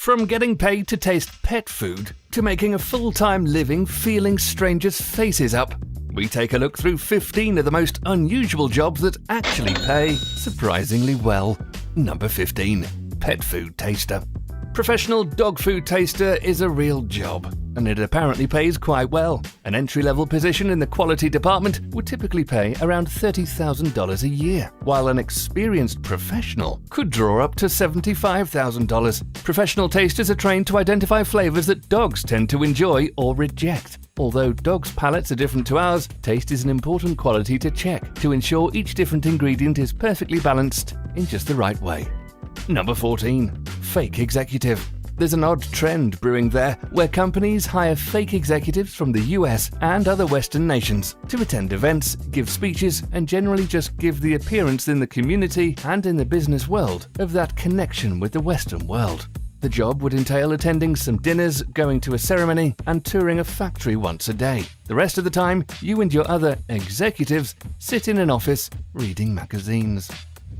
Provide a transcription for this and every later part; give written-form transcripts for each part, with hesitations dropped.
From getting paid to taste pet food to making a full-time living feeling strangers' faces up, we take a look through 15 of the most unusual jobs that actually pay surprisingly well. Number 15. Pet food taster. Professional dog food taster is a real job, and it apparently pays quite well. An entry-level position in the quality department would typically pay around $30,000 a year, while an experienced professional could draw up to $75,000. Professional tasters are trained to identify flavors that dogs tend to enjoy or reject. Although dogs' palates are different to ours, taste is an important quality to check to ensure each different ingredient is perfectly balanced in just the right way. Number 14. Fake executive. There's an odd trend brewing there where companies hire fake executives from the US and other Western nations to attend events, give speeches, and generally just give the appearance in the community and in the business world of that connection with the Western world. The job would entail attending some dinners, going to a ceremony, and touring a factory once a day. The rest of the time, you and your other executives sit in an office reading magazines.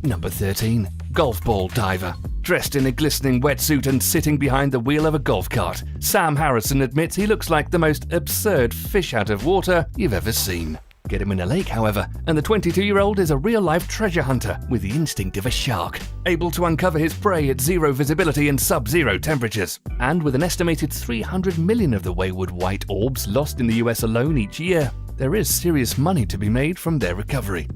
Number 13. Golf ball diver. Dressed in a glistening wetsuit and sitting behind the wheel of a golf cart, Sam Harrison admits he looks like the most absurd fish out of water you've ever seen. Get him in a lake, however, and the 22-year-old is a real-life treasure hunter with the instinct of a shark, able to uncover his prey at zero visibility and sub-zero temperatures. And with an estimated 300 million of the wayward white orbs lost in the US alone each year, there is serious money to be made from their recovery.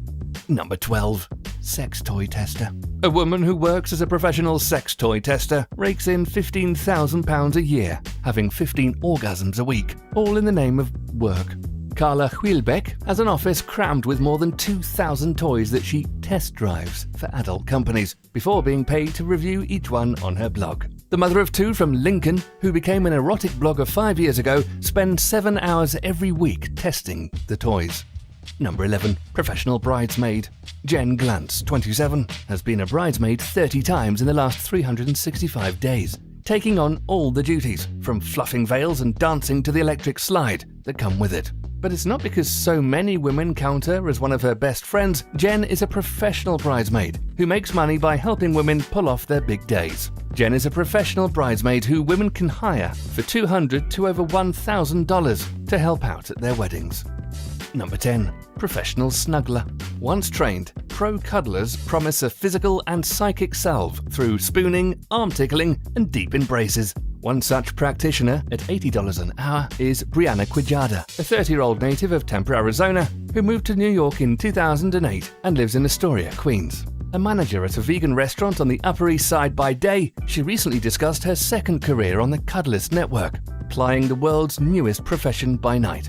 Number 12. Sex toy tester. A woman who works as a professional sex toy tester rakes in £15,000 a year, having 15 orgasms a week, all in the name of work. Carla Huilbeck has an office crammed with more than 2,000 toys that she test drives for adult companies before being paid to review each one on her blog. The mother of two from Lincoln, who became an erotic blogger 5 years ago, spends 7 hours every week testing the toys. Number 11. Professional bridesmaid. Jen Glantz, 27, has been a bridesmaid 30 times in the last 365 days, taking on all the duties, from fluffing veils and dancing to the electric slide that come with it. But it's not because so many women count her as one of her best friends. Jen is a professional bridesmaid who makes money by helping women pull off their big days. Jen is a professional bridesmaid who women can hire for $200 to over $1,000 to help out at their weddings. Number 10. Professional snuggler. Once trained, pro cuddlers promise a physical and psychic salve through spooning, arm tickling, and deep embraces. One such practitioner at $80 an hour is Brianna Quijada, a 30-year-old native of Tempe, Arizona, who moved to New York in 2008 and lives in Astoria, Queens. A manager at a vegan restaurant on the Upper East Side by day, she recently discussed her second career on the Cuddlist Network, plying the world's newest profession by night.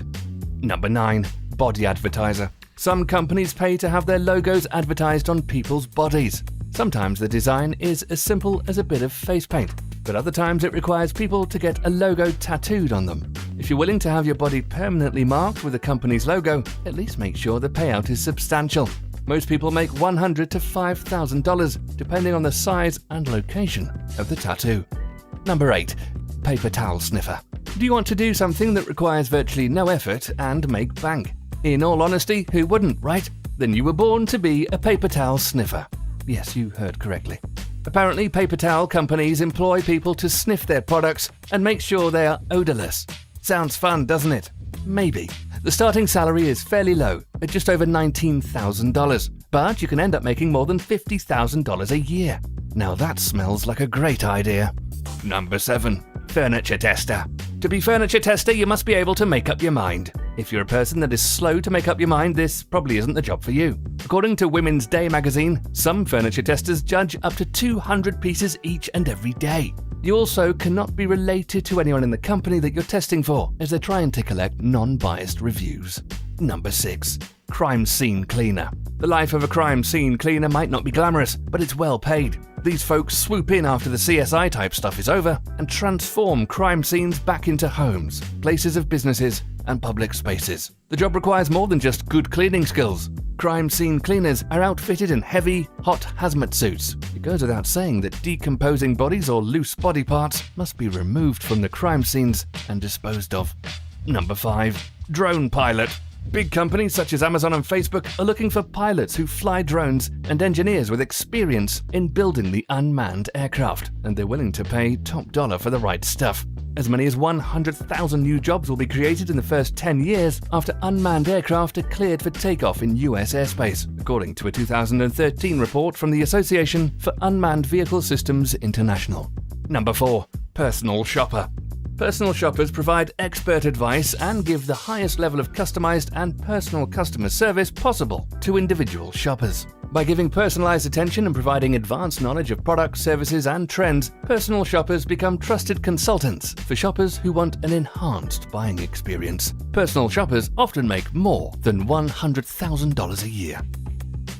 Number 9. Body advertiser. Some companies pay to have their logos advertised on people's bodies. Sometimes the design is as simple as a bit of face paint, but other times it requires people to get a logo tattooed on them. If you're willing to have your body permanently marked with a company's logo, at least make sure the payout is substantial. Most people make $100 to $5,000, depending on the size and location of the tattoo. Number 8. Paper towel sniffer. Do you want to do something that requires virtually no effort and make bank? In all honesty, who wouldn't, right? Then you were born to be a paper towel sniffer. Yes, you heard correctly. Apparently, paper towel companies employ people to sniff their products and make sure they are odorless. Sounds fun, doesn't it? Maybe. The starting salary is fairly low, at just over $19,000, but you can end up making more than $50,000 a year. Now that smells like a great idea. Number 7. Furniture tester. To be furniture tester, you must be able to make up your mind. If you're a person that is slow to make up your mind, this probably isn't the job for you. According to Women's Day magazine, some furniture testers judge up to 200 pieces each and every day. You also cannot be related to anyone in the company that you're testing for, as they're trying to collect non-biased reviews. Number 6. Crime scene cleaner. The life of a crime scene cleaner might not be glamorous, but it's well paid. These folks swoop in after the CSI type stuff is over and transform crime scenes back into homes, places of businesses, and public spaces. The job requires more than just good cleaning skills. Crime scene cleaners are outfitted in heavy, hot hazmat suits. It goes without saying that decomposing bodies or loose body parts must be removed from the crime scenes and disposed of. Number 5. Drone pilot. Big companies such as Amazon and Facebook are looking for pilots who fly drones and engineers with experience in building the unmanned aircraft, and they're willing to pay top dollar for the right stuff. As many as 100,000 new jobs will be created in the first 10 years after unmanned aircraft are cleared for takeoff in US airspace, according to a 2013 report from the Association for Unmanned Vehicle Systems International. Number 4. Personal shopper. Personal shoppers provide expert advice and give the highest level of customized and personal customer service possible to individual shoppers. By giving personalized attention and providing advanced knowledge of products, services, and trends, personal shoppers become trusted consultants for shoppers who want an enhanced buying experience. Personal shoppers often make more than $100,000 a year.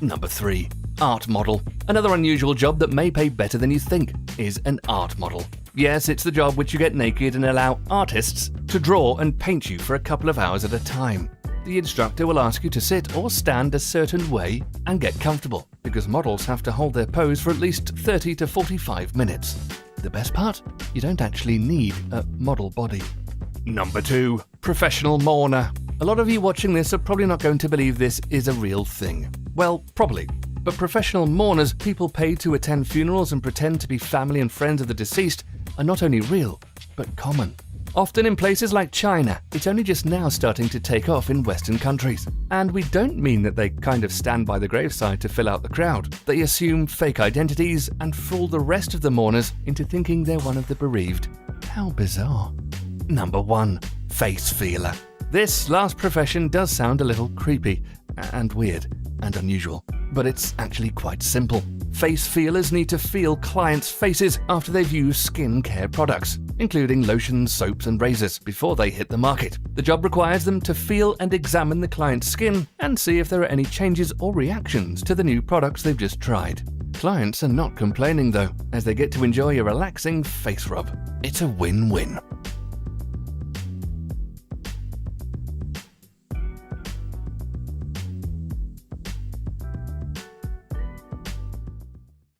Number 3. Art model. Another unusual job that may pay better than you think is an art model. Yes, it's the job which you get naked and allow artists to draw and paint you for a couple of hours at a time. The instructor will ask you to sit or stand a certain way and get comfortable, because models have to hold their pose for at least 30 to 45 minutes. The best part? You don't actually need a model body. Number 2. Professional mourner. A lot of you watching this are probably not going to believe this is a real thing. Well, probably. But professional mourners, people paid to attend funerals and pretend to be family and friends of the deceased, are not only real, but common. Often in places like China, it's only just now starting to take off in Western countries. And we don't mean that they kind of stand by the graveside to fill out the crowd. They assume fake identities and fool the rest of the mourners into thinking they're one of the bereaved. How bizarre. Number 1. Face feeler. This last profession does sound a little creepy and weird and unusual, but it's actually quite simple. Face feelers need to feel clients' faces after they've used skin care products, including lotions, soaps, and razors, before they hit the market. The job requires them to feel and examine the client's skin and see if there are any changes or reactions to the new products they've just tried. Clients are not complaining though, as they get to enjoy a relaxing face rub. It's a win-win.